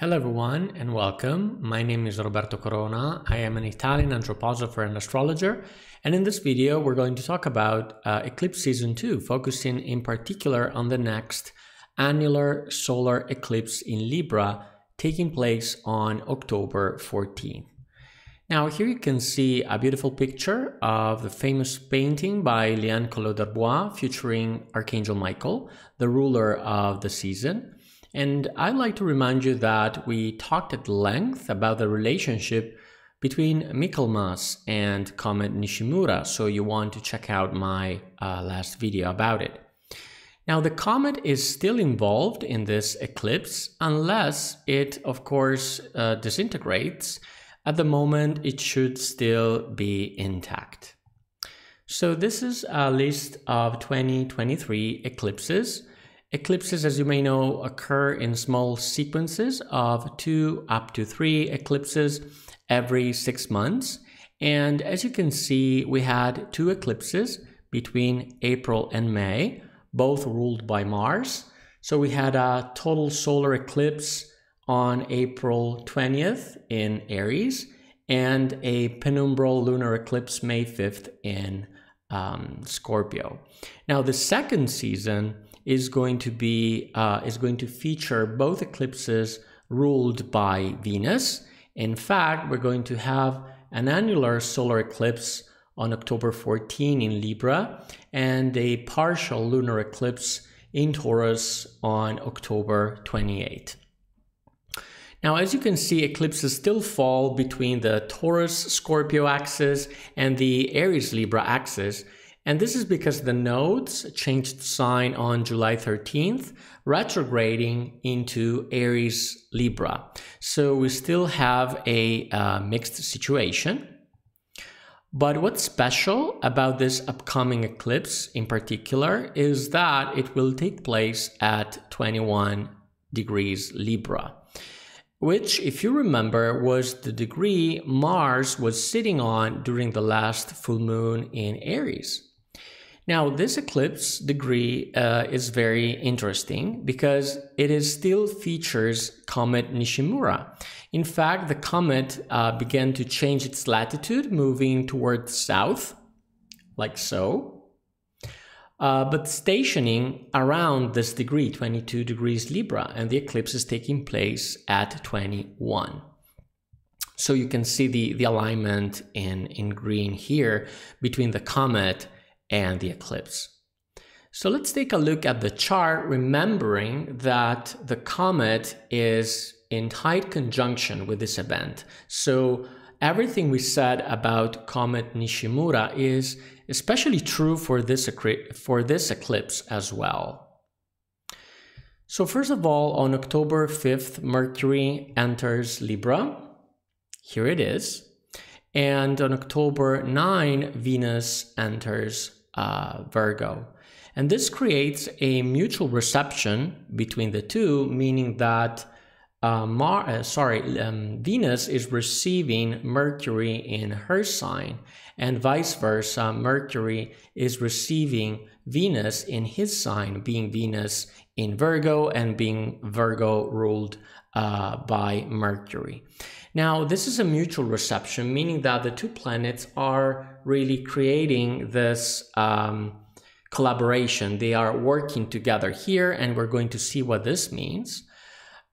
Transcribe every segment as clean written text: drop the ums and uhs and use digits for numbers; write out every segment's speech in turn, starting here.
Hello everyone and welcome. My name is Roberto Corona. I am an Italian anthroposopher and astrologer, and in this video we're going to talk about Eclipse Season 2, focusing in particular on the next annular solar eclipse in Libra taking place on October 14th. Now here you can see a beautiful picture of the famous painting by Liane Collot-d'Herbois featuring Archangel Michael, the ruler of the season. And I'd like to remind you that we talked at length about the relationship between Michaelmas and Comet Nishimura, so you want to check out my last video about it. Now, the comet is still involved in this eclipse unless it, of course, disintegrates. At the moment, it should still be intact. So this is a list of 2023 eclipses. Eclipses, as you may know, occur in small sequences of 2 up to 3 eclipses every 6 months. And as you can see, we had 2 eclipses between April and May, both ruled by Mars. So we had a total solar eclipse on April 20th in Aries and a penumbral lunar eclipse May 5th in Scorpio. Now, the second season is going to feature both eclipses ruled by Venus. In fact, we're going to have an annular solar eclipse on October 14 in Libra and a partial lunar eclipse in Taurus on October 28. Now, as you can see, eclipses still fall between the Taurus-Scorpio axis and the Aries-Libra axis. And this is because the nodes changed sign on July 13th, retrograding into Aries Libra. So we still have a mixed situation. But what's special about this upcoming eclipse in particular is that it will take place at 21 degrees Libra, which, if you remember, was the degree Mars was sitting on during the last full moon in Aries. Now, this eclipse degree is very interesting because it still features Comet Nishimura. In fact, the comet began to change its latitude, moving towards south, like so, but stationing around this degree, 22 degrees Libra, and the eclipse is taking place at 21. So you can see the alignment in green here between the comet and the eclipse. So let's take a look at the chart, remembering that the comet is in tight conjunction with this event. So everything we said about Comet Nishimura is especially true for this eclipse as well. So first of all, on October 5th, Mercury enters Libra. Here it is. And on October 9, Venus enters Virgo. And this creates a mutual reception between the two, meaning that Venus is receiving Mercury in her sign, and vice versa, Mercury is receiving Venus in his sign, being Venus in Virgo and being Virgo ruled by Mercury. Now, this is a mutual reception, meaning that the two planets are really creating this collaboration. They are working together here, and we're going to see what this means.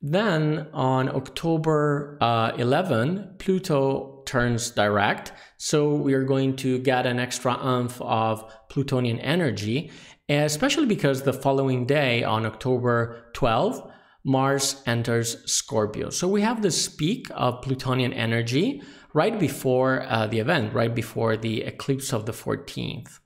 Then on October 11, Pluto turns direct, so we are going to get an extra oomph of Plutonian energy, especially because the following day, on October 12, Mars enters Scorpio. So we have this peak of Plutonian energy right before the event, right before the eclipse of the 14th.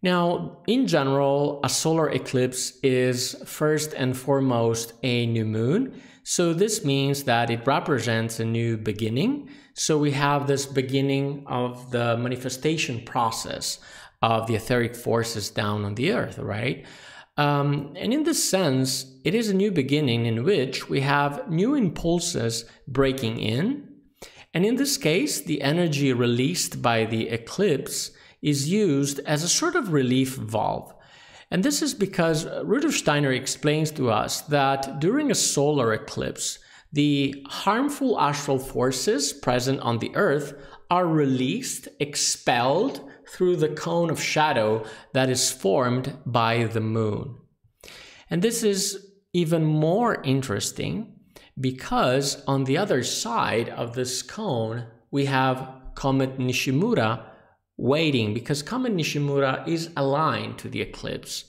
Now, in general, a solar eclipse is first and foremost a new moon. So this means that it represents a new beginning. So we have this beginning of the manifestation process of the etheric forces down on the earth, right? And in this sense, it is a new beginning in which we have new impulses breaking in. And in this case, the energy released by the eclipse is used as a sort of relief valve. And this is because Rudolf Steiner explains to us that during a solar eclipse, the harmful astral forces present on the Earth are released, expelled through the cone of shadow that is formed by the moon. And this is even more interesting because on the other side of this cone, we have Comet Nishimura waiting, because Comet Nishimura is aligned to the eclipse.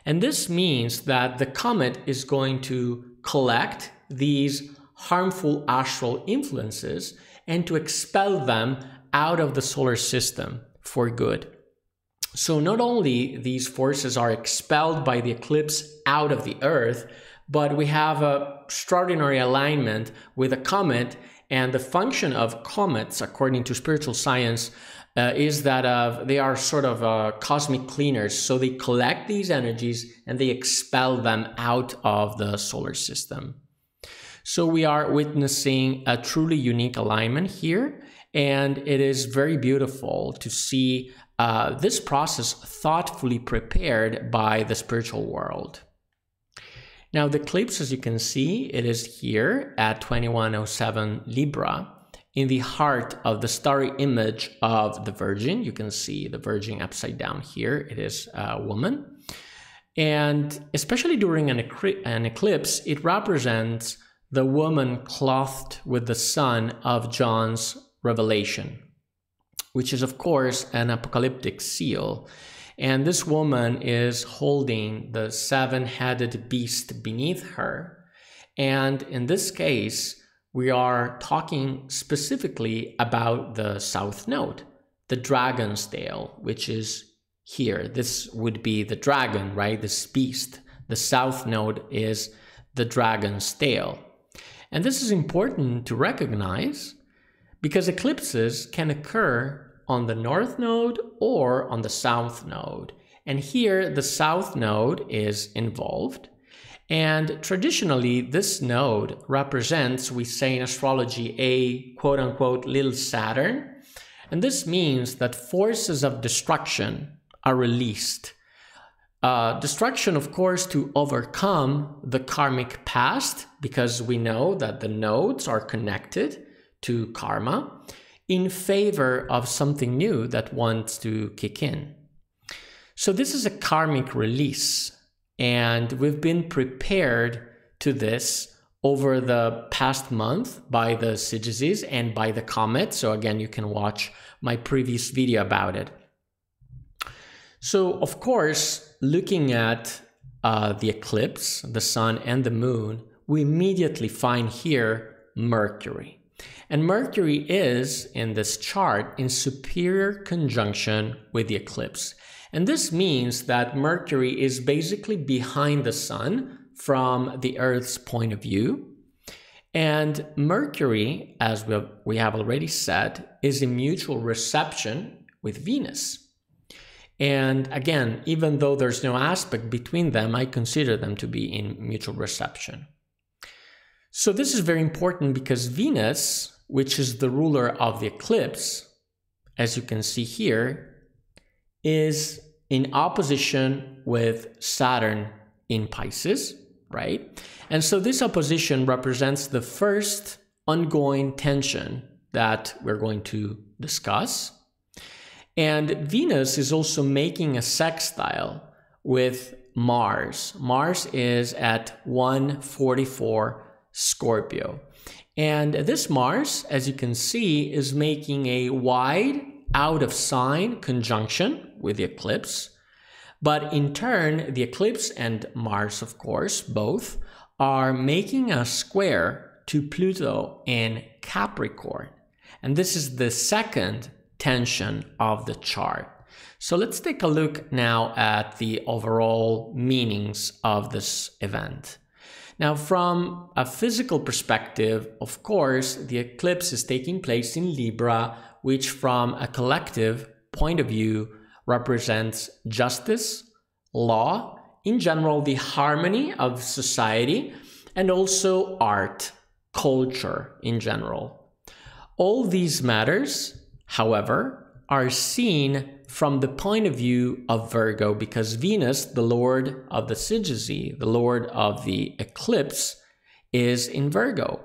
And this means that the comet is going to collect these harmful astral influences and to expel them out of the solar system for good. So not only these forces are expelled by the eclipse out of the Earth, but we have an extraordinary alignment with a comet, and the function of comets, according to spiritual science, is that they are sort of cosmic cleaners. So they collect these energies and they expel them out of the solar system. So we are witnessing a truly unique alignment here, and it is very beautiful to see this process thoughtfully prepared by the spiritual world. Now the eclipse, as you can see, it is here at 2107 Libra, in the heart of the starry image of the Virgin. You can see the Virgin upside down here. It is a woman. And especially during an eclipse, it represents the woman clothed with the sun of John's Revelation, which is, of course, an apocalyptic seal. And this woman is holding the seven-headed beast beneath her. And in this case, we are talking specifically about the south node, the dragon's tail, which is here. This would be the dragon, right? This beast. The south node is the dragon's tail. And this is important to recognize because eclipses can occur on the north node or on the south node. And here the south node is involved. And traditionally, this node represents, we say in astrology, a quote-unquote little Saturn. And this means that forces of destruction are released. Destruction, of course, to overcome the karmic past, because we know that the nodes are connected to karma, in favor of something new that wants to kick in. So this is a karmic release, and we've been prepared to this over the past month by the Sigizes and by the comet. So again, you can watch my previous video about it. So of course, looking at the eclipse, the sun and the moon, we immediately find here Mercury. And Mercury is, in this chart, in superior conjunction with the eclipse. And this means that Mercury is basically behind the sun from the Earth's point of view. And Mercury, as we have already said, is in mutual reception with Venus. And again, even though there's no aspect between them, I consider them to be in mutual reception. So this is very important because Venus, which is the ruler of the eclipse, as you can see here, is in opposition with Saturn in Pisces, right? And so this opposition represents the first ongoing tension that we're going to discuss. And Venus is also making a sextile with Mars. Mars is at 144 Scorpio. And this Mars, as you can see, is making a wide out of sign conjunction with the eclipse. But in turn, the eclipse and Mars, of course, both are making a square to Pluto in Capricorn. And this is the second tension of the chart. So let's take a look now at the overall meanings of this event. Now, from a physical perspective, of course, the eclipse is taking place in Libra, which from a collective point of view represents justice, law, in general, the harmony of society, and also art, culture in general. All these matters, however, are seen from the point of view of Virgo, because Venus, the lord of the Syzygy, the lord of the eclipse, is in Virgo,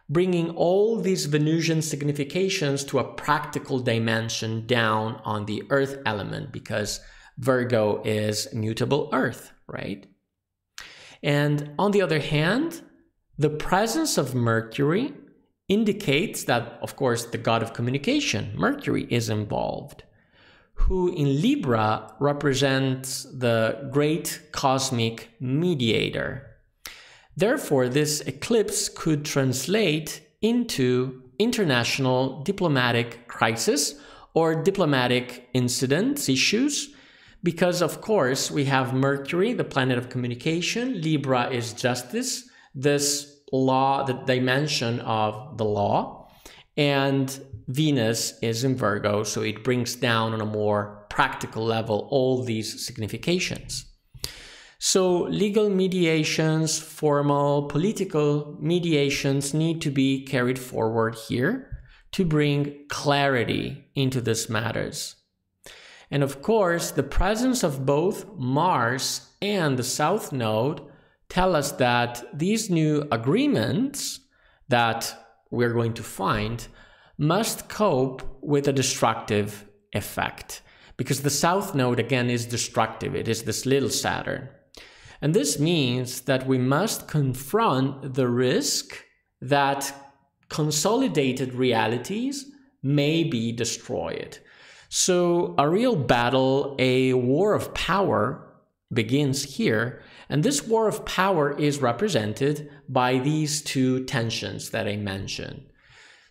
bringing all these Venusian significations to a practical dimension down on the earth element, because Virgo is mutable earth, right? And on the other hand, the presence of Mercury indicates that, of course, the god of communication, Mercury, is involved, who in Libra represents the great cosmic mediator. Therefore, this eclipse could translate into international diplomatic crisis or diplomatic incidents, issues, because, of course, we have Mercury, the planet of communication. Libra is justice, this law, the dimension of the law, and Venus is in Virgo, so it brings down on a more practical level all these significations. So legal mediations, formal political mediations need to be carried forward here to bring clarity into these matters. And of course, the presence of both Mars and the South Node tell us that these new agreements that we're going to find must cope with a destructive effect, because the South Node, again, is destructive. It is this little Saturn. And this means that we must confront the risk that consolidated realities may be destroyed. So a real battle, a war of power, begins here, and this war of power is represented by these two tensions that I mentioned.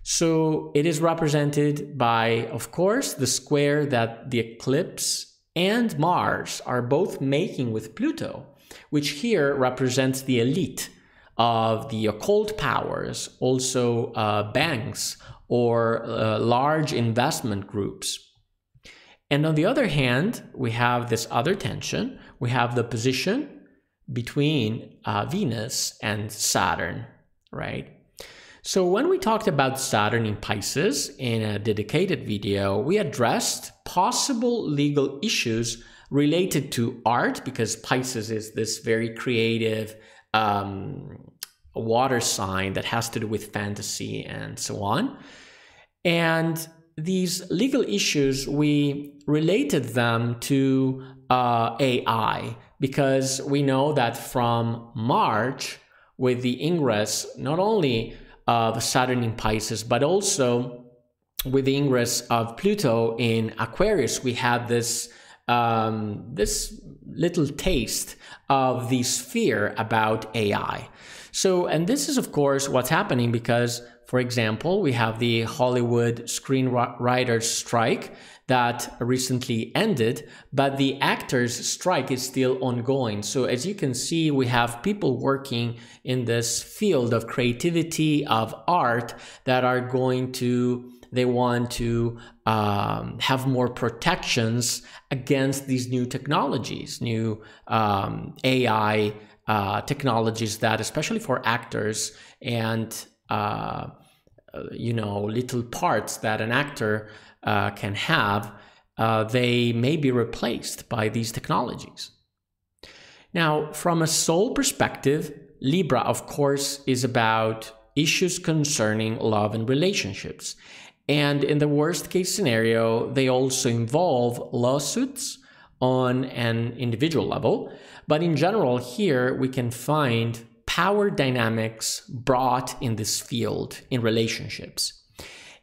So it is represented by, of course, the square that the eclipse and Mars are both making with Pluto, which here represents the elite of the occult powers, also banks or large investment groups. And on the other hand, we have this other tension. We have the position between Venus and Saturn, right? So when we talked about Saturn in Pisces in a dedicated video, we addressed possible legal issues related to art, because Pisces is this very creative water sign that has to do with fantasy and so on. And these legal issues, we related them to AI, because we know that from March, with the ingress not only of Saturn in Pisces, but also with the ingress of Pluto in Aquarius, we had this this little taste of the sphere about AI. So, and this is of course what's happening because, for example, we have the Hollywood screenwriters strike that recently ended, but the actors strike is still ongoing. So as you can see, we have people working in this field of creativity, of art, that are going to, they want to have more protections against these new technologies, new AI technologies that, especially for actors and you know, little parts that an actor can have, they may be replaced by these technologies. Now, from a soul perspective, Libra, of course, is about issues concerning love and relationships. And in the worst case scenario, they also involve lawsuits on an individual level. But in general, here we can find power dynamics brought in this field in relationships.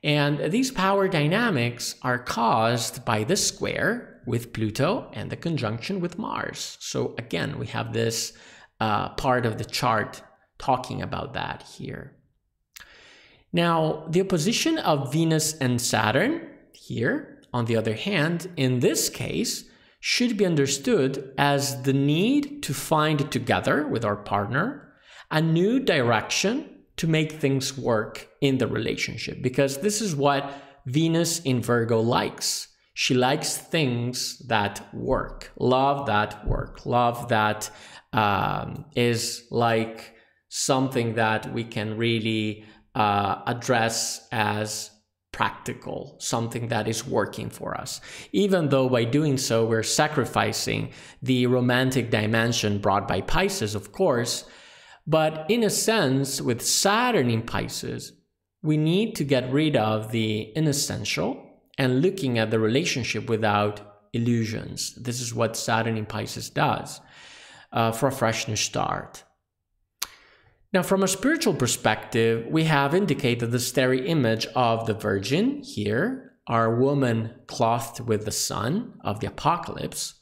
And these power dynamics are caused by the square with Pluto and the conjunction with Mars. So again, we have this part of the chart talking about that here. Now, the opposition of Venus and Saturn here, on the other hand, in this case, should be understood as the need to find together with our partner a new direction to make things work in the relationship, because this is what Venus in Virgo likes. She likes things that work, love that work, love that is like something that we can really address as practical, something that is working for us, even though by doing so we're sacrificing the romantic dimension brought by Pisces, of course. But in a sense, with Saturn in Pisces, we need to get rid of the inessential and looking at the relationship without illusions. This is what Saturn in Pisces does for a fresh new start. Now, from a spiritual perspective, we have indicated the starry image of the Virgin here, our woman clothed with the sun of the apocalypse.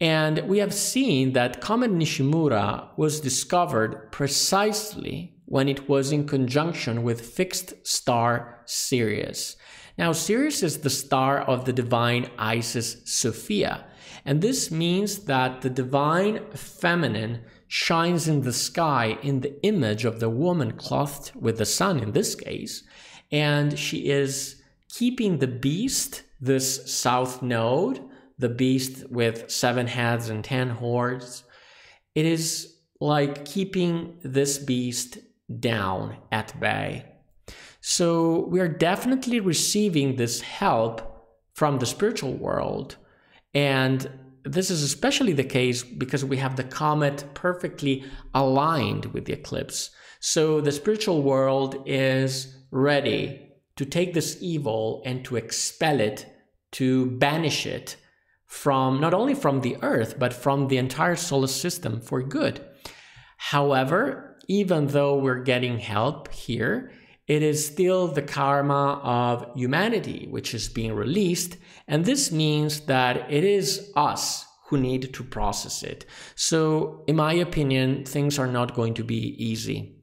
And we have seen that Comet Nishimura was discovered precisely when it was in conjunction with fixed star Sirius. Now, Sirius is the star of the divine Isis Sophia, and this means that the divine feminine shines in the sky in the image of the woman clothed with the sun in this case, and she is keeping the beast, this south node, the beast with 7 heads and 10 horns. It is like keeping this beast down at bay. So we are definitely receiving this help from the spiritual world, and this is especially the case because we have the comet perfectly aligned with the eclipse. So the spiritual world is ready to take this evil and to expel it, to banish it from not only from the earth, but from the entire solar system for good. However, even though we're getting help here, it is still the karma of humanity which is being released, and this means that it is us who need to process it. So, in my opinion, things are not going to be easy.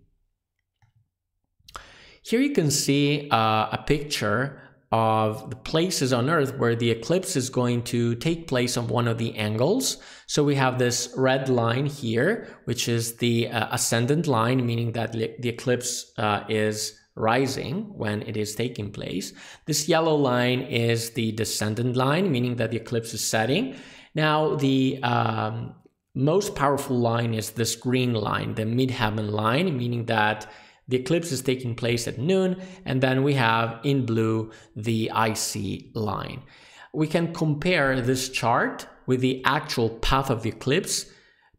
Here you can see a picture of the places on Earth where the eclipse is going to take place on one of the angles. So we have this red line here, which is the ascendant line, meaning that the eclipse is rising when it is taking place. This yellow line is the descendant line, meaning that the eclipse is setting. Now, the most powerful line is this green line, the midheaven line, meaning that the eclipse is taking place at noon, and then we have in blue the IC line. We can compare this chart with the actual path of the eclipse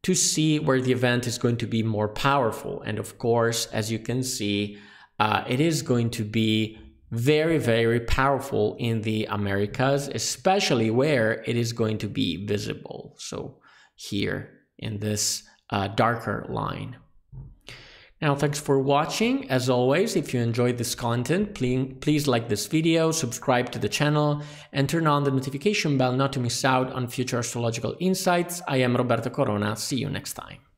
to see where the event is going to be more powerful. And of course, as you can see, it is going to be very, very powerful in the Americas, especially where it is going to be visible. So here in this darker line. Now, thanks for watching. As always, if you enjoyed this content, please like this video, subscribe to the channel, and turn on the notification bell not to miss out on future astrological insights. I am Roberto Corona. See you next time.